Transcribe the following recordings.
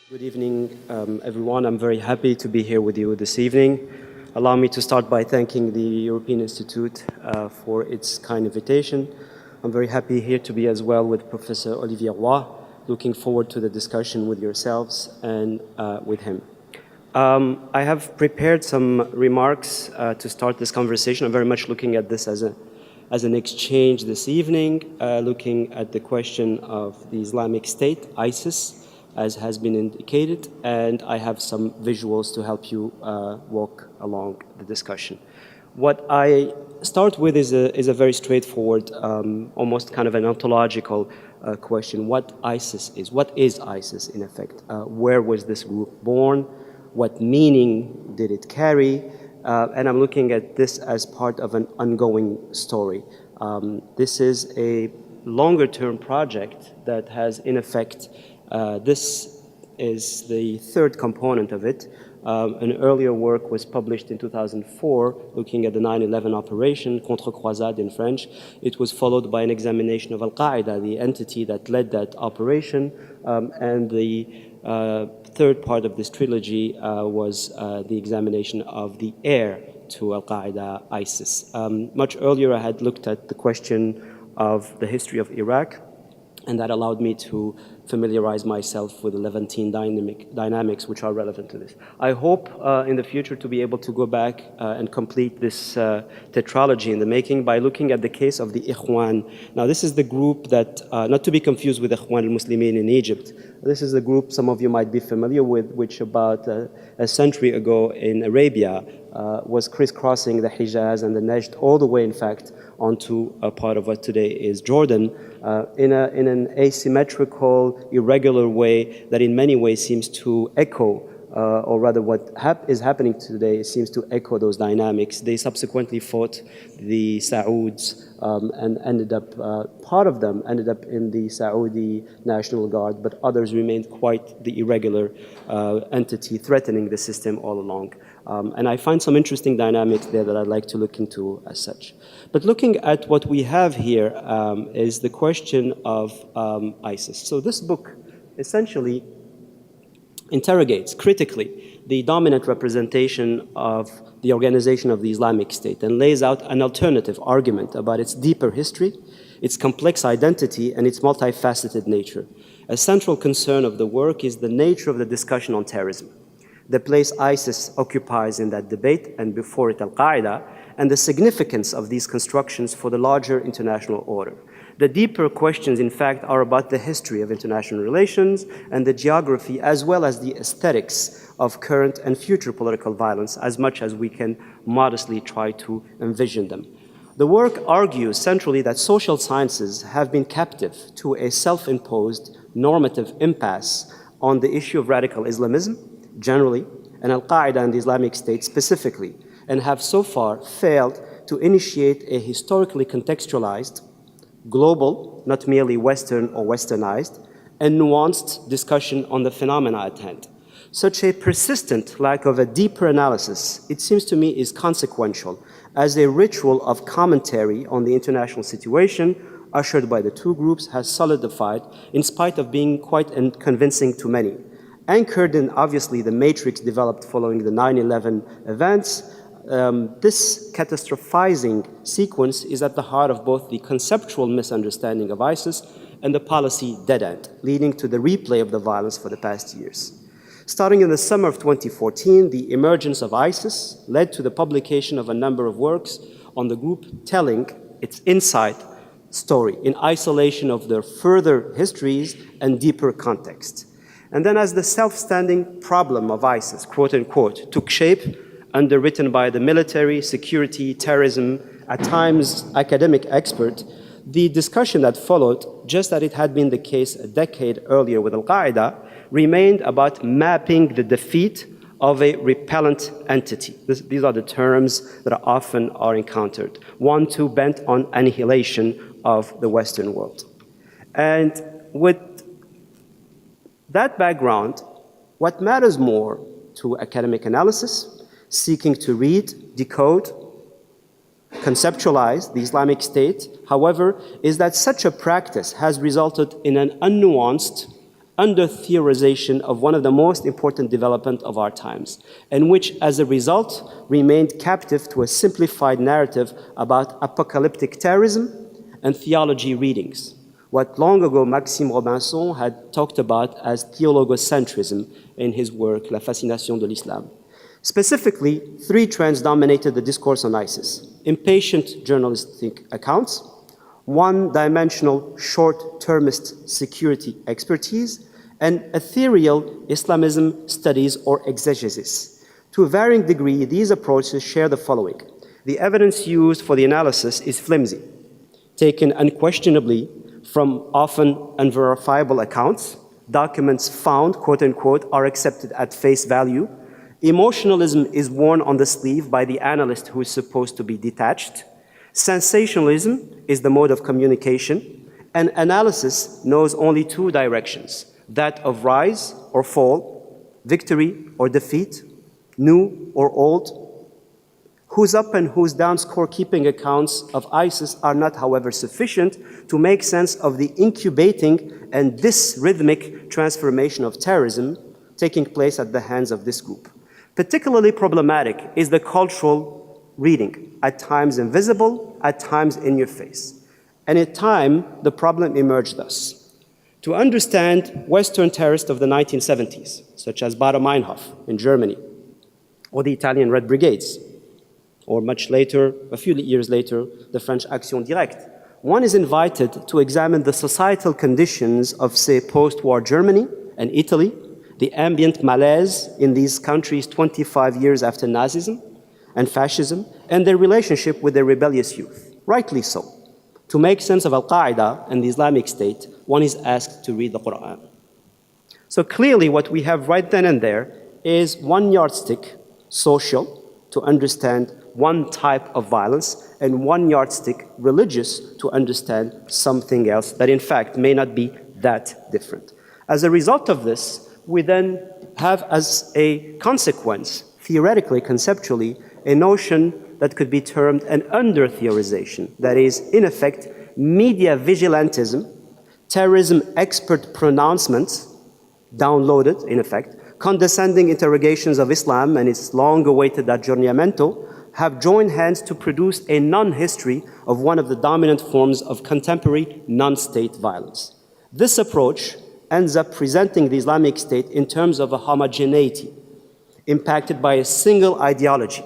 Good evening, everyone. I'm very happy to be here with you this evening. Allow me to start by thanking the European Institute for its kind invitation. I'm very happy here to be as well with Professor Olivier Roy. Looking forward to the discussion with yourselves and with him. I have prepared some remarks to start this conversation. I'm very much looking at this as an exchange this evening, looking at the question of the Islamic State, ISIS, as has been indicated, and I have some visuals to help you walk along the discussion. What I start with is a very straightforward, almost kind of an ontological question: what ISIS is. What is ISIS, in effect? Where was this group born? What meaning did it carry? And I'm looking at this as part of an ongoing story. This is a longer-term project that has, in effect, this is the third component of it. An earlier work was published in 2004, looking at the 9/11 operation, Contre-Croisade in French. It was followed by an examination of Al-Qaeda, the entity that led that operation, and the third part of this trilogy was the examination of the heir to Al-Qaeda, ISIS. Much earlier, I had looked at the question of the history of Iraq, and that allowed me to familiarize myself with the Levantine dynamics which are relevant to this. I hope in the future to be able to go back and complete this tetralogy in the making by looking at the case of the Ikhwan. Now, this is the group that, not to be confused with Ikhwan al-Muslimin in Egypt. This is the group some of you might be familiar with, which about a century ago in Arabia was crisscrossing the Hijaz and the Najd all the way, in fact, onto a part of what today is Jordan, in an asymmetrical, irregular way that in many ways seems to echo, or rather what is happening today seems to echo those dynamics. They subsequently fought the Sauds and ended up, part of them ended up in the Saudi National Guard, but others remained quite the irregular entity threatening the system all along. And I find some interesting dynamics there that I'd like to look into as such. But looking at what we have here is the question of ISIS. So this book essentially interrogates critically the dominant representation of the organization of the Islamic State and lays out an alternative argument about its deeper history, its complex identity, and its multifaceted nature. A central concern of the work is the nature of the discussion on terrorism, the place ISIS occupies in that debate, and before it Al-Qaeda, and the significance of these constructions for the larger international order. The deeper questions, in fact, are about the history of international relations and the geography, as well as the aesthetics of current and future political violence, as much as we can modestly try to envision them. The work argues centrally that social sciences have been captive to a self-imposed normative impasse on the issue of radical Islamism generally, and Al-Qaeda and the Islamic State specifically, and have so far failed to initiate a historically contextualized, global, not merely Western or Westernized, and nuanced discussion on the phenomena at hand. Such a persistent lack of a deeper analysis, it seems to me, is consequential as a ritual of commentary on the international situation ushered by the two groups has solidified in spite of being quite convincing to many. Anchored in, obviously, the matrix developed following the 9/11 events, this catastrophizing sequence is at the heart of both the conceptual misunderstanding of ISIS and the policy dead end, leading to the replay of the violence for the past years. Starting in the summer of 2014, the emergence of ISIS led to the publication of a number of works on the group telling its inside story in isolation of their further histories and deeper context. And then as the self-standing problem of ISIS, quote unquote, took shape, underwritten by the military, security, terrorism, at times academic expert, the discussion that followed, just as it had been the case a decade earlier with Al-Qaeda, remained about mapping the defeat of a repellent entity. These are the terms that often are encountered. One, two, bent on annihilation of the Western world. And with that background, what matters more to academic analysis, seeking to read, decode, conceptualize the Islamic State, however, is that such a practice has resulted in an unnuanced under theorization of one of the most important developments of our times, and which, as a result, remained captive to a simplified narrative about apocalyptic terrorism and theology readings, what long ago Maxime Robinson had talked about as theologocentrism in his work La Fascination de l'Islam. Specifically, three trends dominated the discourse on ISIS: impatient journalistic accounts, one-dimensional short-termist security expertise, and ethereal Islamism studies or exegesis. To a varying degree, these approaches share the following. The evidence used for the analysis is flimsy, taken unquestionably from often unverifiable accounts. Documents found, quote unquote, are accepted at face value. Emotionalism is worn on the sleeve by the analyst who is supposed to be detached. Sensationalism is the mode of communication, and analysis knows only two directions, that of rise or fall, victory or defeat, new or old. Who's up and who's down score-keeping accounts of ISIS are not, however, sufficient to make sense of the incubating and dysrhythmic transformation of terrorism taking place at the hands of this group. Particularly problematic is the cultural reading, at times invisible, at times in your face. And in time, the problem emerged thus. To understand Western terrorists of the 1970s, such as Baader-Meinhof in Germany, or the Italian Red Brigades, or much later, a few years later, the French Action Directe, one is invited to examine the societal conditions of, say, post-war Germany and Italy, the ambient malaise in these countries 25 years after Nazism and fascism, and their relationship with their rebellious youth. Rightly so. To make sense of Al-Qaeda and the Islamic State, one is asked to read the Quran. So clearly what we have right then and there is one yardstick, social, to understand one type of violence, and one yardstick, religious, to understand something else that in fact may not be that different. As a result of this, we then have as a consequence, theoretically, conceptually, a notion that could be termed an under-theorization. That is, in effect, media vigilantism, terrorism expert pronouncements, downloaded, in effect, condescending interrogations of Islam and its long-awaited aggiornamento have joined hands to produce a non-history of one of the dominant forms of contemporary non-state violence. This approach ends up presenting the Islamic State in terms of a homogeneity, impacted by a single ideology,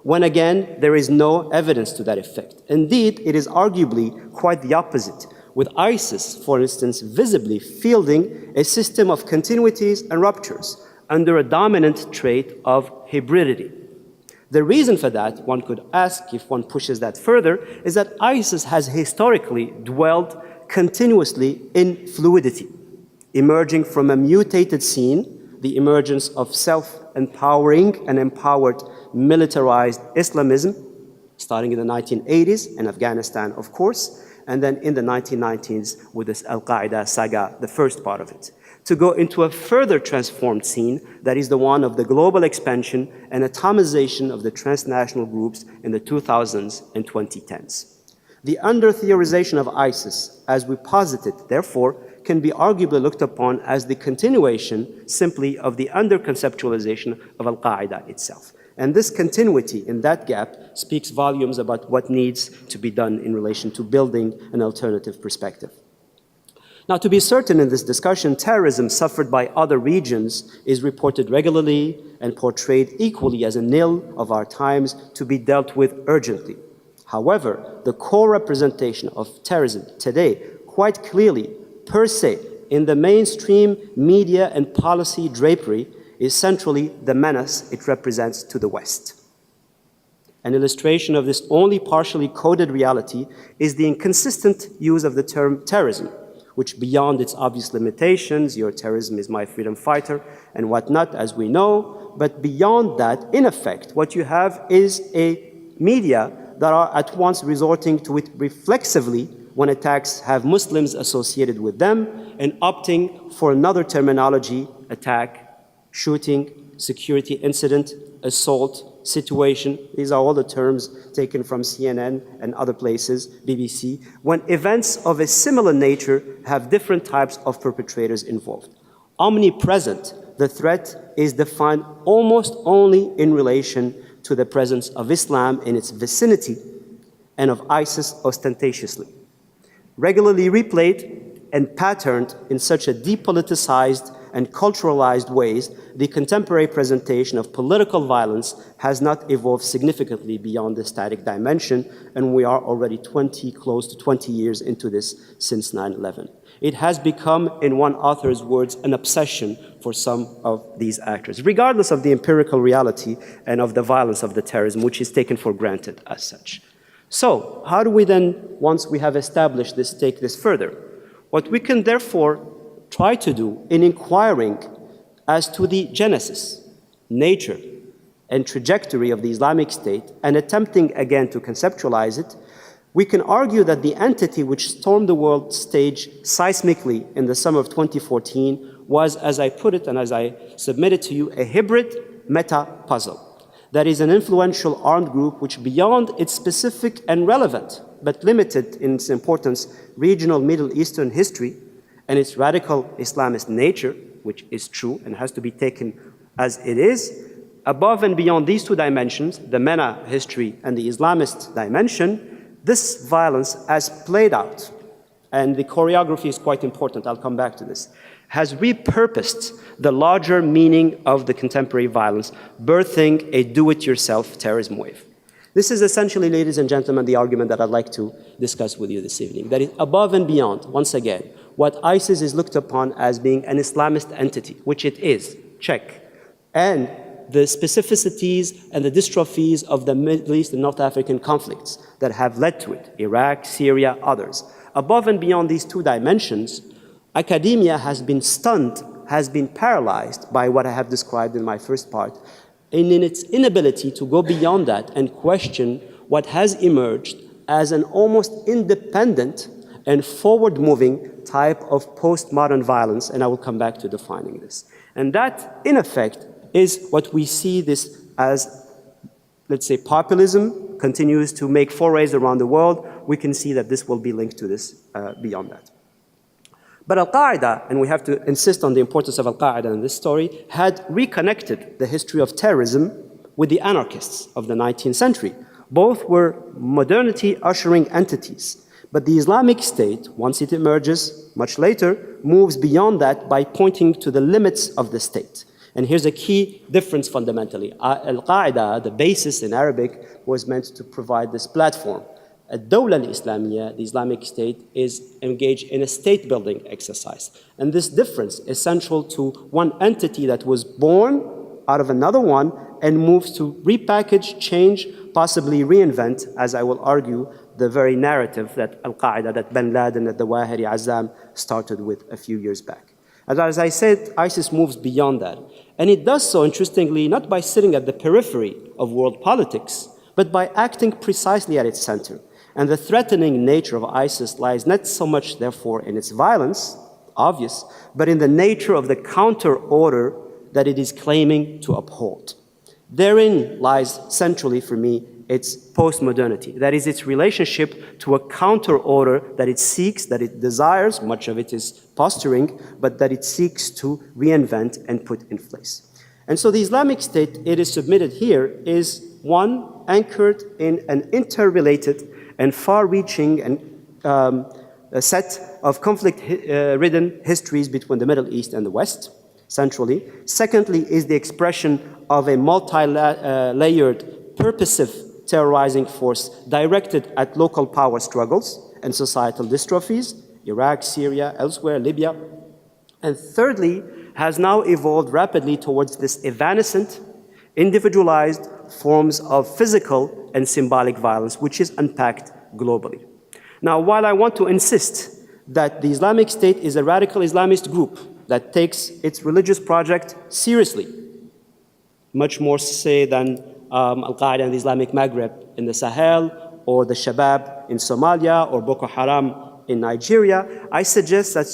when again, there is no evidence to that effect. Indeed, it is arguably quite the opposite, with ISIS, for instance, visibly fielding a system of continuities and ruptures under a dominant trait of hybridity. The reason for that, one could ask if one pushes that further, is that ISIS has historically dwelled continuously in fluidity, emerging from a mutated scene, the emergence of self-empowering and empowered militarized Islamism, starting in the 1980s in Afghanistan, of course, and then in the 1990s with this Al-Qaeda saga, the first part of it, to go into a further transformed scene that is the one of the global expansion and atomization of the transnational groups in the 2000s and 2010s. The under-theorization of ISIS, as we posited, therefore, can be arguably looked upon as the continuation simply of the under-conceptualization of Al-Qaeda itself. And this continuity in that gap speaks volumes about what needs to be done in relation to building an alternative perspective. Now, to be certain in this discussion, terrorism suffered by other regions is reported regularly and portrayed equally as an ill of our times to be dealt with urgently. However, the core representation of terrorism today, quite clearly, per se, in the mainstream media and policy drapery, is centrally the menace it represents to the West. An illustration of this only partially coded reality is the inconsistent use of the term terrorism, which beyond its obvious limitations, your terrorism is my freedom fighter and whatnot, as we know, but beyond that, in effect, what you have is a media that are at once resorting to it reflexively when attacks have Muslims associated with them and opting for another terminology, attack, shooting, security incident, assault, situation. These are all the terms taken from CNN and other places, BBC, when events of a similar nature have different types of perpetrators involved. omnipresent. The threat is defined almost only in relation to the presence of Islam in its vicinity and of ISIS ostentatiously. Regularly replayed and patterned in such a depoliticized and culturalized ways, the contemporary presentation of political violence has not evolved significantly beyond the static dimension, and we are already close to 20 years into this since 9/11. It has become, in one author's words, an obsession for some of these actors, regardless of the empirical reality and of the violence of the terrorism, which is taken for granted as such. So, how do we then, once we have established this, take this further? What we can therefore try to do in inquiring as to the genesis, nature, and trajectory of the Islamic State, and attempting again to conceptualize it, we can argue that the entity which stormed the world stage seismically in the summer of 2014 was, as I put it and as I submitted to you, a hybrid meta-puzzle. That is an influential armed group which, beyond its specific and relevant, but limited in its importance, regional Middle Eastern history, and its radical Islamist nature, which is true and has to be taken as it is, above and beyond these two dimensions, the MENA history and the Islamist dimension, this violence has played out, and the choreography is quite important, I'll come back to this, has repurposed the larger meaning of the contemporary violence, birthing a do-it-yourself terrorism wave. This is essentially, ladies and gentlemen, the argument that I'd like to discuss with you this evening. That is above and beyond, once again, what ISIS is looked upon as being an Islamist entity, which it is, check, and the specificities and the dystrophies of the Middle East and North African conflicts that have led to it, Iraq, Syria, others. Above and beyond these two dimensions, academia has been stunned, has been paralyzed by what I have described in my first part, and in its inability to go beyond that and question what has emerged as an almost independent and forward-moving type of postmodern violence, and I will come back to defining this. And that, in effect, is what we see this as, let's say, populism continues to make forays around the world. We can see that this will be linked to this beyond that. But Al-Qaeda, and we have to insist on the importance of Al-Qaeda in this story, had reconnected the history of terrorism with the anarchists of the 19th century. Both were modernity ushering entities. But the Islamic State, once it emerges much later, moves beyond that by pointing to the limits of the state. And here's a key difference fundamentally. Al-Qaeda, the basis in Arabic, was meant to provide this platform. Ad-Dawla al-Islamiyya, the Islamic State, is engaged in a state-building exercise. And this difference is central to one entity that was born out of another one and moves to repackage, change, possibly reinvent, as I will argue, the very narrative that Al-Qaeda, that bin Laden, that the Wahiri Azzam started with a few years back. And as I said, ISIS moves beyond that. And it does so, interestingly, not by sitting at the periphery of world politics, but by acting precisely at its center. And the threatening nature of ISIS lies not so much, therefore, in its violence, obvious, but in the nature of the counter-order that it is claiming to uphold. Therein lies, centrally for me, its postmodernity. That is, its relationship to a counter-order that it seeks, that it desires, much of it is posturing, but that it seeks to reinvent and put in place. And so the Islamic State, it is submitted here, is one anchored in an interrelated and far-reaching and a set of conflict-ridden histories between the Middle East and the West, centrally. Secondly is the expression of a multi-layered, purposive terrorizing force directed at local power struggles and societal dystrophies, Iraq, Syria, elsewhere, Libya. And thirdly, has now evolved rapidly towards this evanescent, individualized forms of physical and symbolic violence, which is unpacked globally. Now, while I want to insist that the Islamic State is a radical Islamist group that takes its religious project seriously, much more, say, than Al-Qaeda and the Islamic Maghreb in the Sahel, or the Shabab in Somalia, or Boko Haram in Nigeria, I suggest that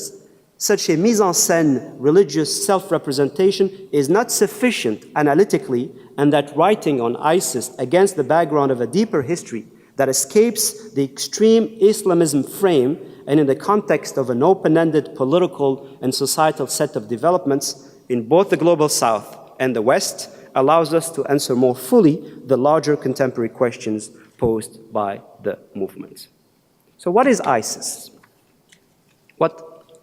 such a mise-en-scène religious self-representation is not sufficient analytically, and that writing on ISIS against the background of a deeper history that escapes the extreme Islamism frame and in the context of an open-ended political and societal set of developments in both the global South and the West, allows us to answer more fully the larger contemporary questions posed by the movement. So what is ISIS?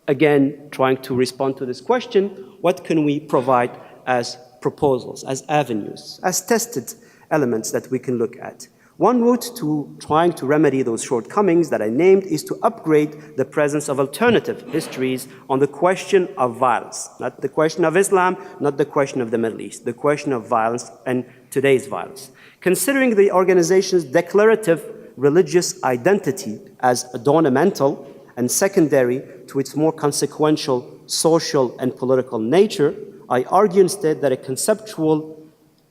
Again, trying to respond to this question, what can we provide as proposals, as avenues, as tested elements that we can look at? One route to trying to remedy those shortcomings that I named is to upgrade the presence of alternative histories on the question of violence, not the question of Islam, not the question of the Middle East, the question of violence and today's violence. Considering the organization's declarative religious identity as ornamental and secondary to its more consequential social and political nature, I argue instead that a conceptual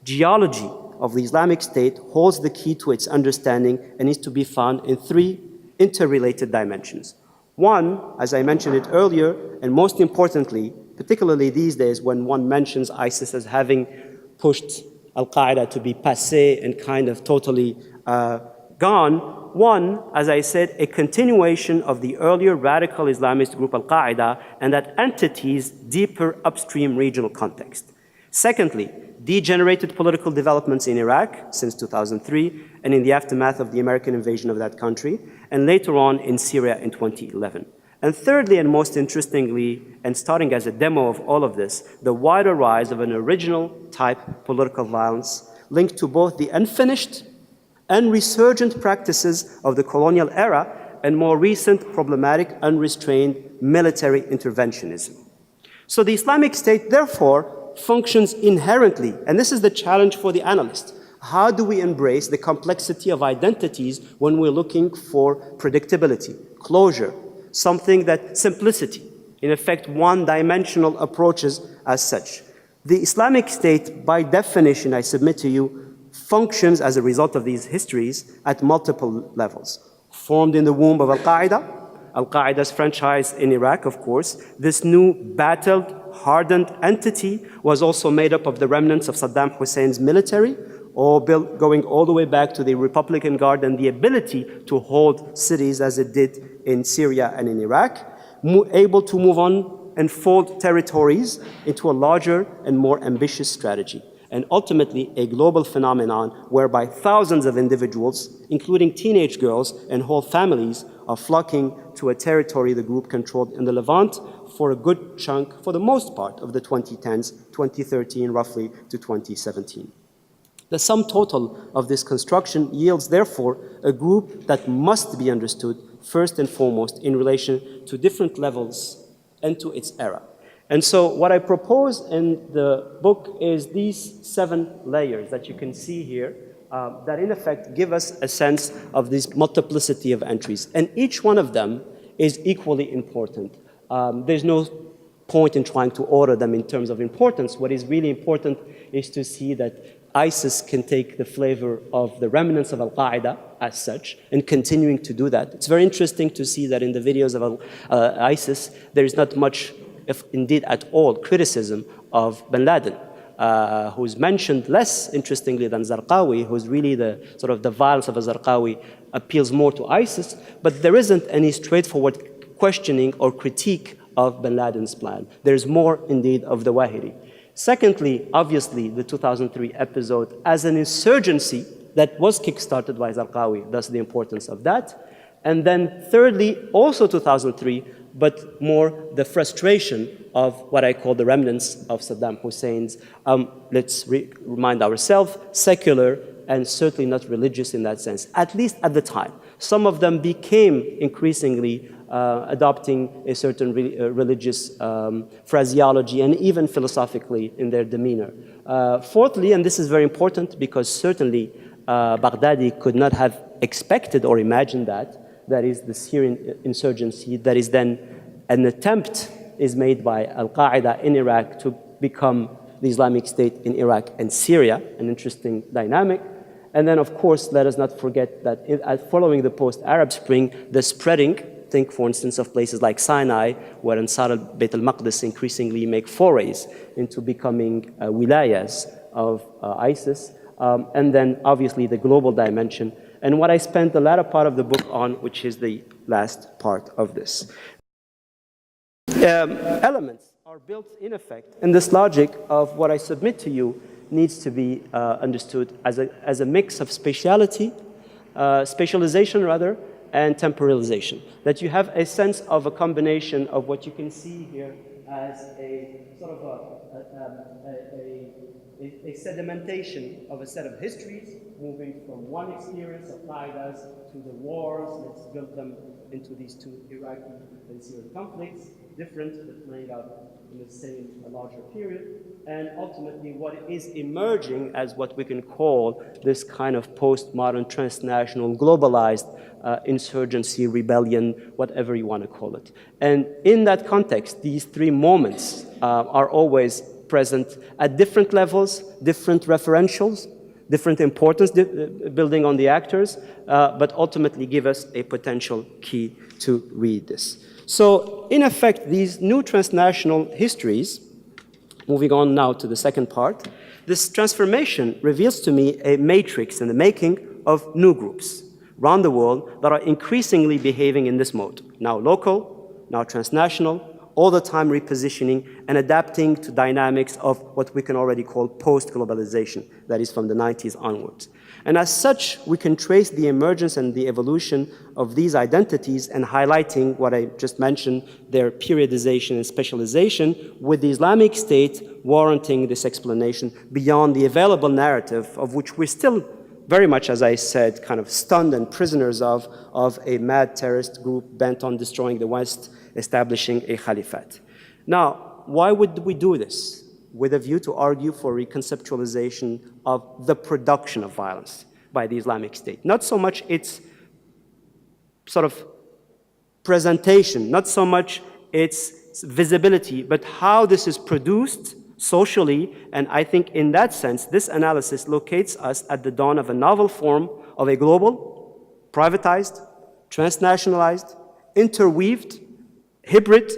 geology of the Islamic State holds the key to its understanding and is to be found in three interrelated dimensions. One, as I mentioned it earlier, and most importantly, particularly these days when one mentions ISIS as having pushed Al-Qaeda to be passé and kind of totally gone. One, as I said, a continuation of the earlier radical Islamist group Al-Qaeda and that entity's deeper upstream regional context. Secondly, degenerated political developments in Iraq since 2003 and in the aftermath of the American invasion of that country, and later on in Syria in 2011. And thirdly, and most interestingly, and starting as a demo of all of this, the wider rise of an original type political violence linked to both the unfinished and resurgent practices of the colonial era and more recent problematic unrestrained military interventionism. So the Islamic State, therefore, functions inherently, and this is the challenge for the analyst. How do we embrace the complexity of identities when we're looking for predictability, closure, something that simplicity, in effect, one-dimensional approaches as such? The Islamic State, by definition, I submit to you, functions as a result of these histories at multiple levels. Formed in the womb of Al-Qaeda, Al-Qaeda's franchise in Iraq, of course, this new battled, hardened entity was also made up of the remnants of Saddam Hussein's military, or going all the way back to the Republican Guard and the ability to hold cities as it did in Syria and in Iraq, able to move on and fold territories into a larger and more ambitious strategy, and ultimately a global phenomenon whereby thousands of individuals, including teenage girls and whole families, are flocking to a territory the group controlled in the Levant for a good chunk, for the most part, of the 2010s, 2013 roughly to 2017. The sum total of this construction yields, therefore, a group that must be understood first and foremost in relation to different levels and to its era. And so what I propose in the book is these 7 layers that you can see here that in effect give us a sense of this multiplicity of entries. And each one of them is equally important. There's no point in trying to order them in terms of importance. What is really important is to see that ISIS can take the flavor of the remnants of Al-Qaeda as such, and continuing to do that. It's very interesting to see that in the videos of ISIS, there is not much, if indeed at all, criticism of bin Laden, who's mentioned less interestingly than Zarqawi, who's really the sort of the violence of a Zarqawi appeals more to ISIS, but there isn't any straightforward questioning or critique of bin Laden's plan. There's more indeed of the Wahiri. Secondly, obviously, the 2003 episode as an insurgency that was kickstarted by Zarqawi, thus the importance of that. And then thirdly, also 2003, but more the frustration of what I call the remnants of Saddam Hussein's, let's remind ourselves, secular and certainly not religious in that sense, at least at the time. Some of them became increasingly adopting a certain religious phraseology and even philosophically in their demeanor. Fourthly, and this is very important because certainly Baghdadi could not have expected or imagined that is the Syrian insurgency, that is then an attempt is made by Al-Qaeda in Iraq to become the Islamic State in Iraq and Syria, an interesting dynamic. And then, of course, let us not forget that following the post-Arab Spring, the spreading, think, for instance, of places like Sinai, where Ansar al-Bayt al-Maqdis increasingly make forays into becoming wilayas of ISIS, and then, obviously, the global dimension. and what I spent the latter part of the book on, which is the last part of this. Elements are built in effect, and this logic of what I submit to you needs to be understood as a mix of spatiality, spatialization rather, and temporalization. That you have a sense of a combination of what you can see here as a sort of a sedimentation of a set of histories, moving from one experience of Qaeda's to the wars. Let's build them into these two Iraqi and Syrian conflicts, different but playing out in the same larger period, and ultimately what is emerging as what we can call this kind of postmodern, transnational, globalized insurgency, rebellion, whatever you want to call it. And in that context, these three moments are always present at different levels, different referentials, different importance, building on the actors, but ultimately give us a potential key to read this. So, in effect, these new transnational histories, moving on now to the second part, this transformation reveals to me a matrix in the making of new groups around the world that are increasingly behaving in this mode. Now local, now transnational, all the time repositioning and adapting to dynamics of what we can already call post-globalization, that is from the 90s onwards. And as such, we can trace the emergence and the evolution of these identities and highlighting what I just mentioned, their periodization and specialization, with the Islamic State warranting this explanation beyond the available narrative of which we're still very much, as I said, kind of stunned and prisoners of a mad terrorist group bent on destroying the West, establishing a caliphate. Now, why would we do this? With a view to argue for reconceptualization of the production of violence by the Islamic State. Not so much its sort of presentation, not so much its visibility, but how this is produced socially, and I think in that sense, this analysis locates us at the dawn of a novel form of a global, privatized, transnationalized, interweaved, hybrid,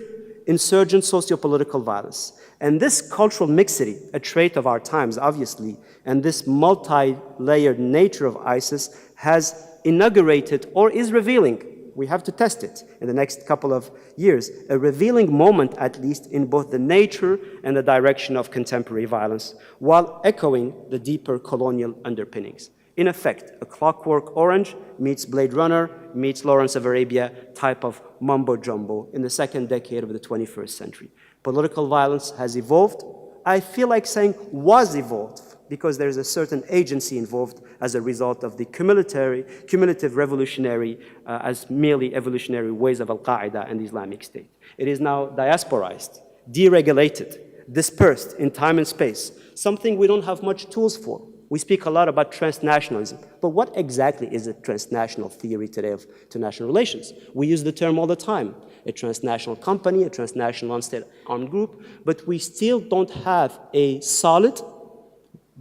insurgent socio-political violence. And this cultural mixity, a trait of our times, obviously, and this multi-layered nature of ISIS has inaugurated or is revealing, we have to test it in the next couple of years, a revealing moment at least in both the nature and the direction of contemporary violence, while echoing the deeper colonial underpinnings. In effect, a Clockwork Orange meets Blade Runner meets Lawrence of Arabia type of mumbo-jumbo in the second decade of the 21st century. Political violence has evolved. I feel like saying was evolved because there's a certain agency involved as a result of the cumulative revolutionary, as merely evolutionary ways of Al-Qaeda and the Islamic State. It is now diasporized, deregulated, dispersed in time and space, something we don't have much tools for. We speak a lot about transnationalism, but what exactly is a transnational theory today of international relations? We use the term all the time, a transnational company, a transnational non-state armed group, but we still don't have a solid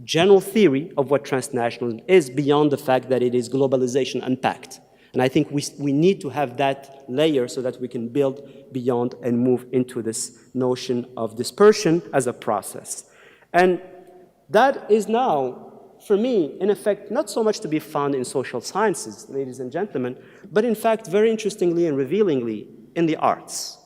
general theory of what transnationalism is beyond the fact that it is globalization unpacked. And I think we need to have that layer so that we can build beyond and move into this notion of dispersion as a process. And that is now, for me, in effect, not so much to be found in social sciences, ladies and gentlemen, but in fact, very interestingly and revealingly, in the arts,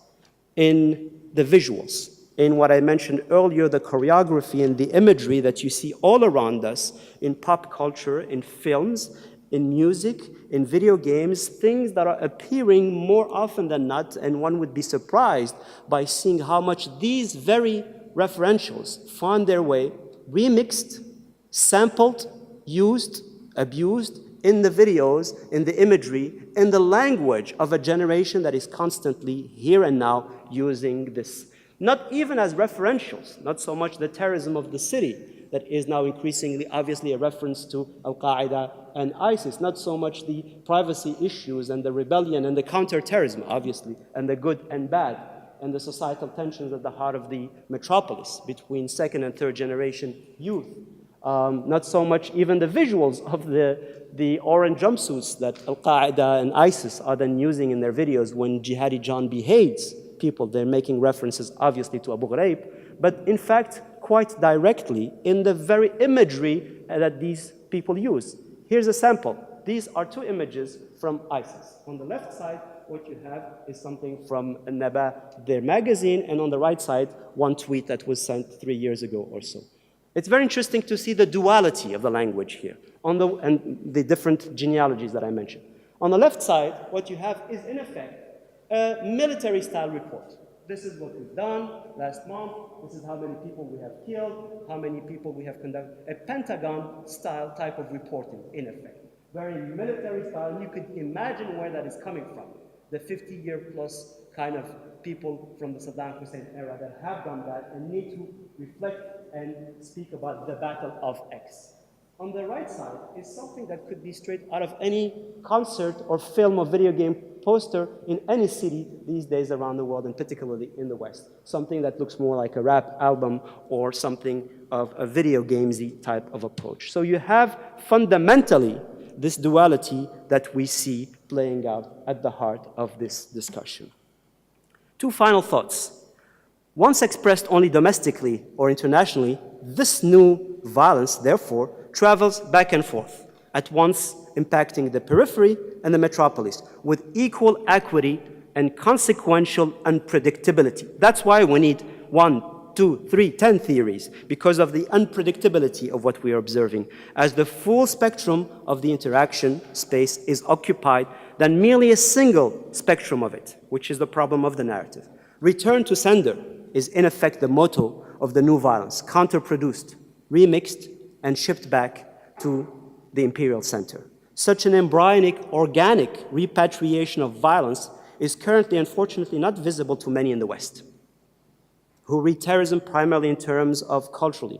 in the visuals, in what I mentioned earlier, the choreography and the imagery that you see all around us in pop culture, in films, in music, in video games, things that are appearing more often than not, and one would be surprised by seeing how much these very referentials find their way, remixed, sampled, used, abused in the videos, in the imagery, in the language of a generation that is constantly here and now using this. Not even as referentials, not so much the terrorism of the city that is now increasingly obviously a reference to Al-Qaeda and ISIS, not so much the privacy issues and the rebellion and the counterterrorism, obviously, and the good and bad, and the societal tensions at the heart of the metropolis between second and third generation youth. Not so much even the visuals of the orange jumpsuits that Al-Qaeda and ISIS are then using in their videos when Jihadi John beheads people. They're making references, obviously, to Abu Ghraib, but in fact, quite directly in the very imagery that these people use. Here's a sample. these are two images from ISIS. On the left side, what you have is something from Naba, their magazine, and on the right side, one tweet that was sent 3 years ago or so. It's very interesting to see the duality of the language here, and the different genealogies that I mentioned. On the left side, what you have is, in effect, a military-style report. This is what we've done last month. This is how many people we have killed, how many people we have conducted. A Pentagon-style type of reporting, in effect. Very military style. You could imagine where that is coming from. The 50-year-plus kind of people from the Saddam Hussein era that have done that and need to reflect and speak about the Battle of X. On the right side is something that could be straight out of any concert or film or video game poster in any city these days around the world, and particularly in the West. Something that looks more like a rap album or something of a video gamesy type of approach. So you have fundamentally this duality that we see playing out at the heart of this discussion. Two final thoughts. Once expressed only domestically or internationally, this new violence, therefore, travels back and forth, at once impacting the periphery and the metropolis with equal equity and consequential unpredictability. That's why we need 1, 2, 3, 10 theories, because of the unpredictability of what we are observing. As the full spectrum of the interaction space is occupied than merely a single spectrum of it, which is the problem of the narrative. Return to sender is in effect the motto of the new violence, counterproduced, remixed, and shipped back to the imperial center. Such an embryonic, organic repatriation of violence is currently, unfortunately, not visible to many in the West, who read terrorism primarily in terms of culturally,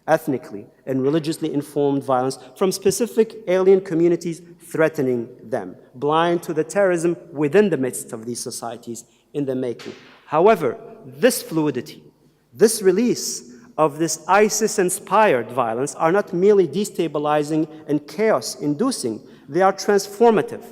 ethnically, and religiously informed violence from specific alien communities threatening them, blind to the terrorism within the midst of these societies in the making. However, this fluidity, this release of this ISIS-inspired violence are not merely destabilizing and chaos-inducing, they are transformative.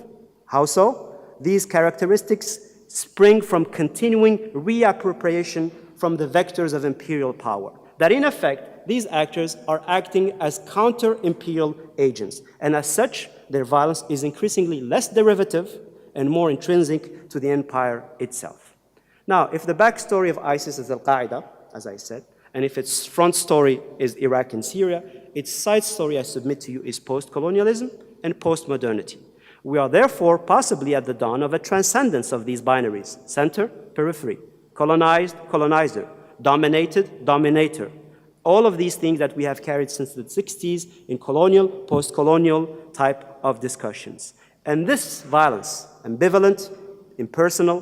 How so? These characteristics spring from continuing reappropriation from the vectors of imperial power. That in effect, these actors are acting as counter-imperial agents, and as such, their violence is increasingly less derivative and more intrinsic to the empire itself. Now, if the backstory of ISIS is Al-Qaeda, as I said, and if its front story is Iraq and Syria, its side story, I submit to you, is post-colonialism and post-modernity. We are therefore possibly at the dawn of a transcendence of these binaries: center, periphery, colonized, colonizer, dominated, dominator. All of these things that we have carried since the 60s in colonial, post-colonial type of discussions. And this violence, ambivalent, impersonal,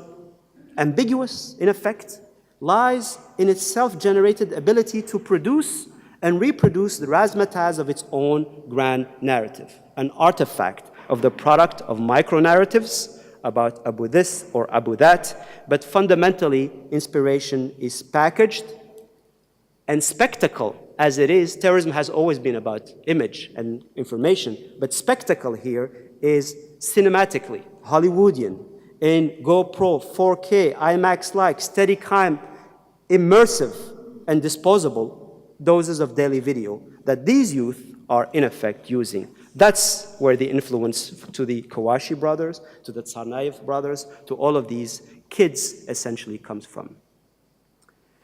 ambiguous in effect, lies in its self-generated ability to produce and reproduce the razzmatazz of its own grand narrative, an artifact of the product of micro-narratives about Abu this or Abu that, but fundamentally, inspiration is packaged, and spectacle, as it is, terrorism has always been about image and information, but spectacle here is cinematically, Hollywoodian, in GoPro, 4K, IMAX-like, Steadicam, immersive and disposable doses of daily video that these youth are in effect using. That's where the influence to the Kawashi brothers, to the Tsarnaev brothers, to all of these kids essentially comes from.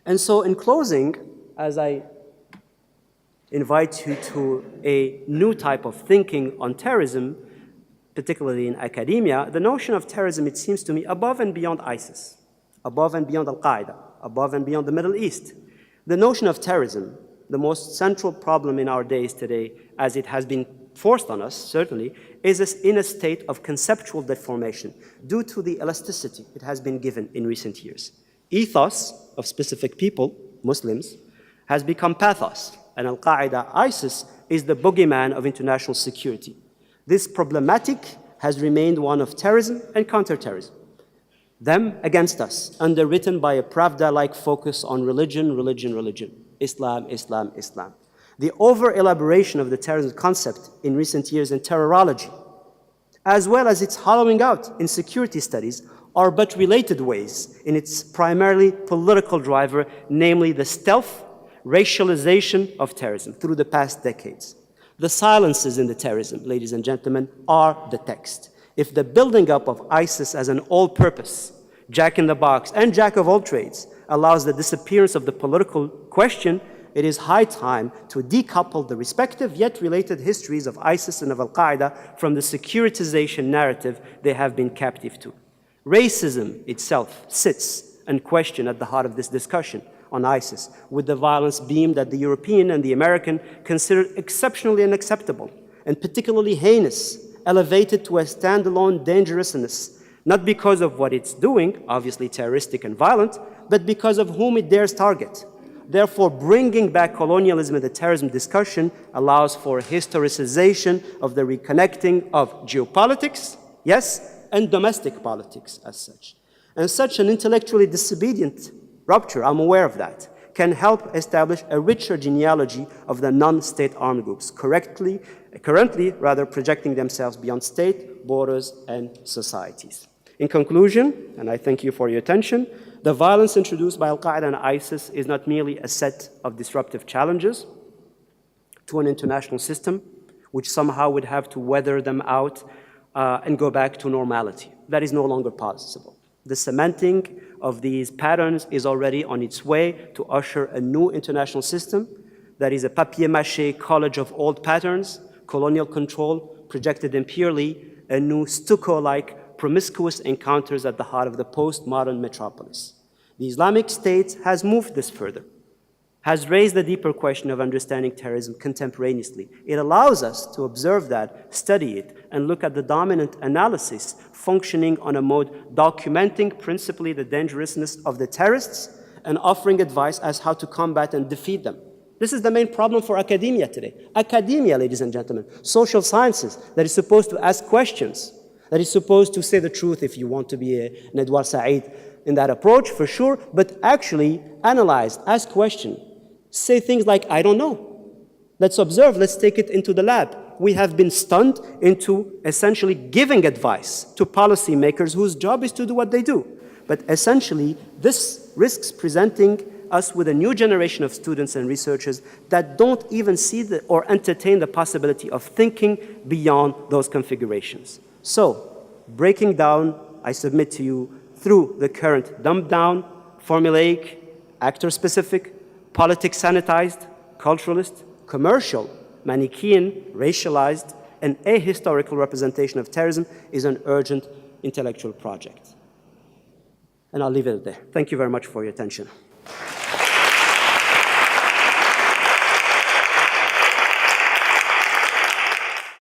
And so in closing, as I invite you to a new type of thinking on terrorism, particularly in academia, the notion of terrorism, it seems to me, above and beyond ISIS, above and beyond Al-Qaeda, above and beyond the Middle East. The notion of terrorism, the most central problem in our days today, as it has been forced on us, certainly, is in a state of conceptual deformation due to the elasticity it has been given in recent years. Ethos of specific people, Muslims, has become pathos, and Al-Qaeda, ISIS, is the boogeyman of international security. This problematic has remained one of terrorism and counterterrorism. Them against us, underwritten by a Pravda-like focus on religion, religion, religion, Islam, Islam, Islam. The over-elaboration of the terrorism concept in recent years in terrorology, as well as its hollowing out in security studies, are but related ways in its primarily political driver, namely the stealth racialization of terrorism through the past decades. The silences in the terrorism, ladies and gentlemen, are the text. If the building up of ISIS as an all-purpose, jack-in-the-box and jack-of-all-trades allows the disappearance of the political question, it is high time to decouple the respective yet related histories of ISIS and of Al-Qaeda from the securitization narrative they have been captive to. Racism itself sits unquestioned at the heart of this discussion on ISIS, with the violence beamed that the European and the American considered exceptionally unacceptable and particularly heinous, elevated to a standalone dangerousness, not because of what it's doing, obviously terroristic and violent, but because of whom it dares target. Therefore, bringing back colonialism in the terrorism discussion allows for historicization of the reconnecting of geopolitics, yes, and domestic politics as such. And such an intellectually disobedient rupture, I'm aware of that, can help establish a richer genealogy of the non-state armed groups, currently projecting themselves beyond state, borders, and societies. In conclusion, and I thank you for your attention, the violence introduced by Al-Qaeda and ISIS is not merely a set of disruptive challenges to an international system, which somehow would have to weather them out and go back to normality. That is no longer possible. The cementing of these patterns is already on its way to usher a new international system that is a papier-mâché college of old patterns, colonial control, projected impurely, a new stucco-like promiscuous encounters at the heart of the postmodern metropolis. The Islamic State has moved this further, has raised the deeper question of understanding terrorism contemporaneously. It allows us to observe that, study it, and look at the dominant analysis functioning on a mode documenting principally the dangerousness of the terrorists and offering advice as how to combat and defeat them. This is the main problem for academia today. Academia, ladies and gentlemen, social sciences, that is supposed to ask questions, that is supposed to say the truth if you want to be an Edward Said in that approach, for sure, but actually analyze, ask questions, say things like, I don't know. Let's observe, let's take it into the lab. We have been stunned into essentially giving advice to policymakers whose job is to do what they do. But essentially, this risks presenting us with a new generation of students and researchers that don't even see or entertain the possibility of thinking beyond those configurations. So, breaking down, I submit to you, through the current dumbed-down, formulaic, actor-specific, politics sanitized, culturalist, commercial, Manichaean, racialized, and ahistorical representation of terrorism is an urgent intellectual project. And I'll leave it there. Thank you very much for your attention.